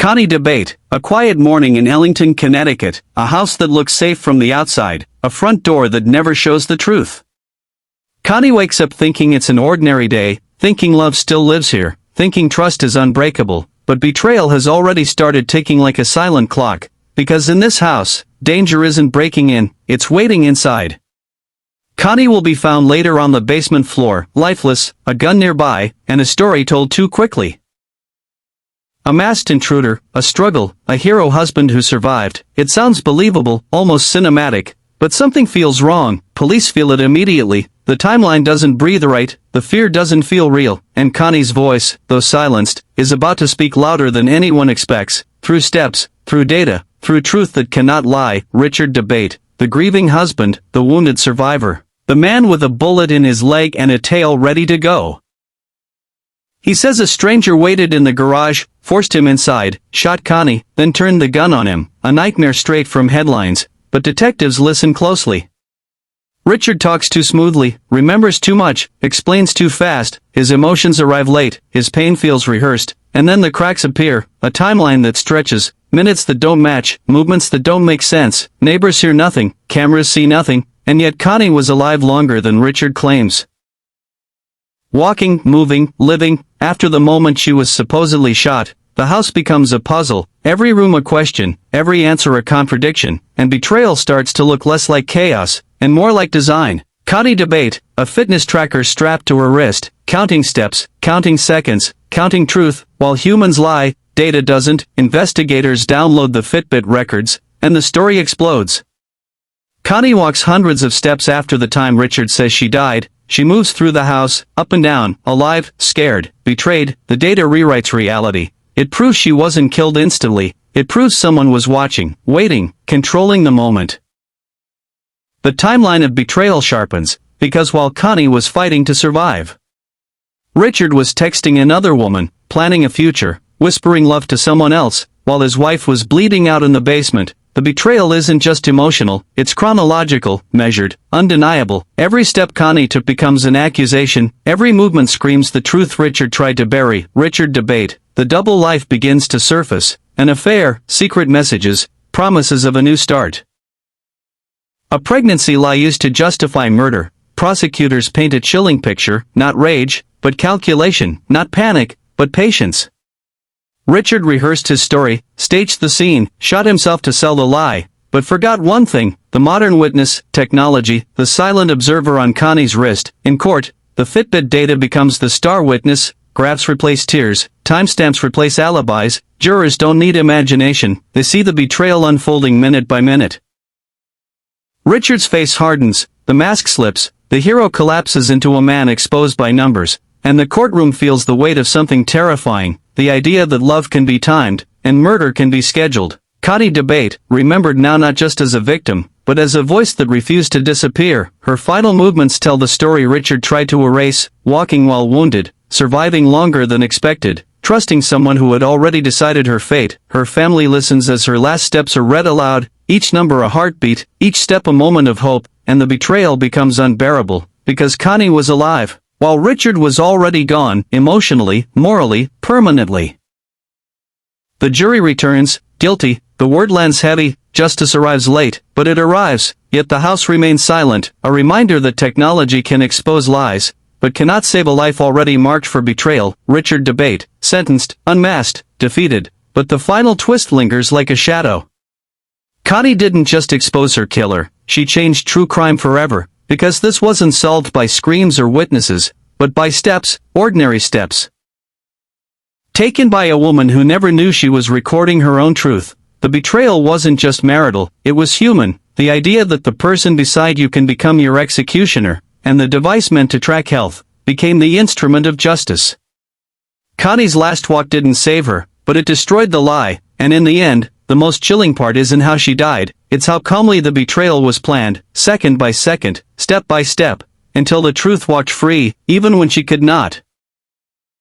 Connie Dabate, a quiet morning in Ellington, Connecticut, a house that looks safe from the outside, a front door that never shows the truth. Connie wakes up thinking it's an ordinary day, thinking love still lives here, thinking trust is unbreakable, but betrayal has already started ticking like a silent clock, because in this house, danger isn't breaking in, it's waiting inside. Connie will be found later on the basement floor, lifeless, a gun nearby, and a story told too quickly. A masked intruder, a struggle, a hero husband who survived. It sounds believable, almost cinematic, but something feels wrong. Police feel it immediately. The timeline doesn't breathe right, the fear doesn't feel real, and Connie's voice, though silenced, is about to speak louder than anyone expects, through steps, through data, through truth that cannot lie. Richard Dabate, the grieving husband, the wounded survivor, the man with a bullet in his leg and a tale ready to go. He says a stranger waited in the garage, forced him inside, shot Connie, then turned the gun on him, a nightmare straight from headlines, but detectives listen closely. Richard talks too smoothly, remembers too much, explains too fast, his emotions arrive late, his pain feels rehearsed, and then the cracks appear, a timeline that stretches, minutes that don't match, movements that don't make sense, neighbors hear nothing, cameras see nothing, and yet Connie was alive longer than Richard claims. Walking, moving, living, after the moment she was supposedly shot, the house becomes a puzzle, every room a question, every answer a contradiction, and betrayal starts to look less like chaos, and more like design. Connie Dabate, a fitness tracker strapped to her wrist, counting steps, counting seconds, counting truth, while humans lie, data doesn't, investigators download the Fitbit records, and the story explodes. Connie walks hundreds of steps after the time Richard says she died. She moves through the house, up and down, alive, scared, betrayed. The data rewrites reality. It proves she wasn't killed instantly. It proves someone was watching, waiting, controlling the moment. The timeline of betrayal sharpens, because while Connie was fighting to survive, Richard was texting another woman, planning a future, whispering love to someone else, while his wife was bleeding out in the basement. The betrayal isn't just emotional, it's chronological, measured, undeniable. Every step Connie took becomes an accusation, every movement screams the truth Richard tried to bury. Richard Dabate, the double life begins to surface, an affair, secret messages, promises of a new start. A pregnancy lie used to justify murder. Prosecutors paint a chilling picture, not rage, but calculation, not panic, but patience. Richard rehearsed his story, staged the scene, shot himself to sell the lie, but forgot one thing, the modern witness, technology, the silent observer on Connie's wrist. In court, the Fitbit data becomes the star witness, graphs replace tears, timestamps replace alibis, jurors don't need imagination, they see the betrayal unfolding minute by minute. Richard's face hardens, the mask slips, the hero collapses into a man exposed by numbers, and the courtroom feels the weight of something terrifying. The idea that love can be timed, and murder can be scheduled. Connie Dabate, remembered now not just as a victim, but as a voice that refused to disappear. Her final movements tell the story Richard tried to erase, walking while wounded, surviving longer than expected, trusting someone who had already decided her fate. Her family listens as her last steps are read aloud, each number a heartbeat, each step a moment of hope, and the betrayal becomes unbearable, because Connie was alive, while Richard was already gone, emotionally, morally, permanently. The jury returns, guilty, the word lands heavy, justice arrives late, but it arrives, yet the house remains silent, a reminder that technology can expose lies, but cannot save a life already marked for betrayal. Richard Dabate, sentenced, unmasked, defeated, but the final twist lingers like a shadow. Connie didn't just expose her killer, she changed true crime forever. Because this wasn't solved by screams or witnesses, but by steps, ordinary steps. Taken by a woman who never knew she was recording her own truth. The betrayal wasn't just marital, it was human, the idea that the person beside you can become your executioner, and the device meant to track health, became the instrument of justice. Connie's last walk didn't save her, but it destroyed the lie, and in the end, the most chilling part isn't how she died, it's how calmly the betrayal was planned, second by second, step by step, until the truth walked free, even when she could not.